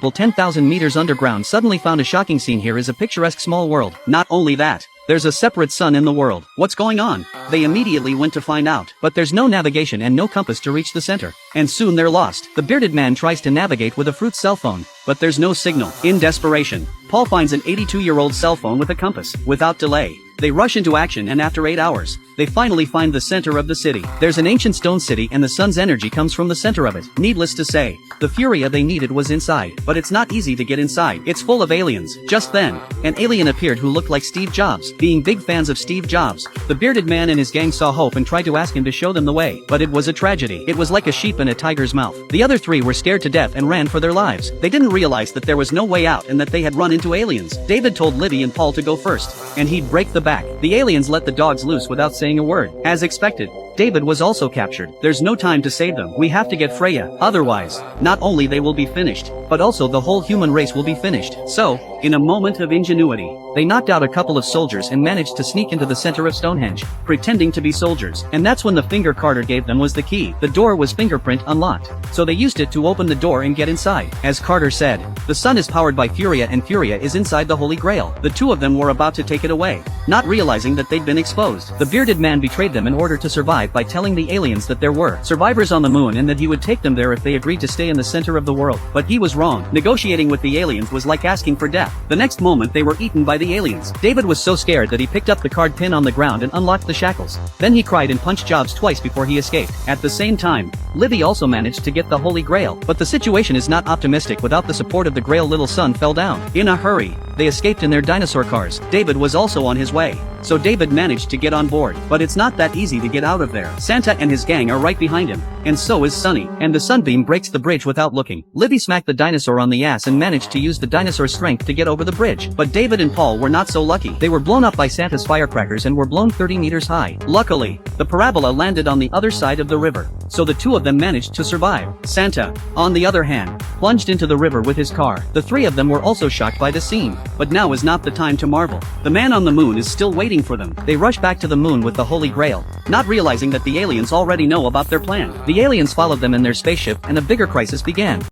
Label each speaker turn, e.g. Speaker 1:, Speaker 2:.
Speaker 1: Well, 10,000 meters underground suddenly found a shocking scene. Here is a picturesque small world. Not only that, there's a separate sun in the world. What's going on? They immediately went to find out. But there's no navigation and no compass to reach the center. And soon they're lost. The bearded man tries to navigate with a fruit cell phone, but there's no signal. In desperation, Paul finds an 82-year-old cell phone with a compass. Without delay, they rush into action, and after 8 hours, they finally find the center of the city. There's an ancient stone city, and the sun's energy comes from the center of it. Needless to say, the Furia they needed was inside. But it's not easy to get inside. It's full of aliens. Just then, an alien appeared who looked like Steve Jobs. Being big fans of Steve Jobs, the bearded man and his gang saw hope and tried to ask him to show them the way. But it was a tragedy. It was like a sheep in a tiger's mouth. The other three were scared to death and ran for their lives. They didn't realize that there was no way out and that they had run into aliens. David told Libby and Paul to go first, and he'd break the back. The aliens let the dogs loose without saying a word. As expected, David was also captured. There's no time to save them. We have to get Freya. Otherwise, not only they will be finished, but also the whole human race will be finished. So, in a moment of ingenuity, they knocked out a couple of soldiers and managed to sneak into the center of Stonehenge, pretending to be soldiers. And that's when the finger Carter gave them was the key. The door was fingerprint unlocked, so they used it to open the door and get inside. As Carter said, the sun is powered by Furia and Furia is inside the Holy Grail. The two of them were about to take it away, not realizing that they'd been exposed. The bearded man betrayed them in order to survive by telling the aliens that there were survivors on the moon and that he would take them there if they agreed to stay in the center of the world. But he was wrong. Negotiating with the aliens was like asking for death. The next moment they were eaten by the aliens. David was so scared that he picked up the card pin on the ground and unlocked the shackles. Then he cried and punched Jobs twice before he escaped. At the same time, Libby also managed to get the Holy Grail. But the situation is not optimistic. Without the support of the Grail, little son fell down. In a hurry, they escaped in their dinosaur cars. David was also on his way, so David managed to get on board. But it's not that easy to get out of there. Santa and his gang are right behind him, and so is Sunny. And the sunbeam breaks the bridge without looking. Libby smacked the dinosaur on the ass and managed to use the dinosaur's strength to get over the bridge. But David and Paul were not so lucky. They were blown up by Santa's firecrackers and were blown 30 meters high. Luckily, the parabola landed on the other side of the river, so the two of them managed to survive. Santa, on the other hand, plunged into the river with his car. The three of them were also shocked by the scene, but now is not the time to marvel. The man on the moon is still waiting for them. They rush back to the moon with the Holy Grail, not realizing that the aliens already know about their plan. The aliens followed them in their spaceship and a bigger crisis began.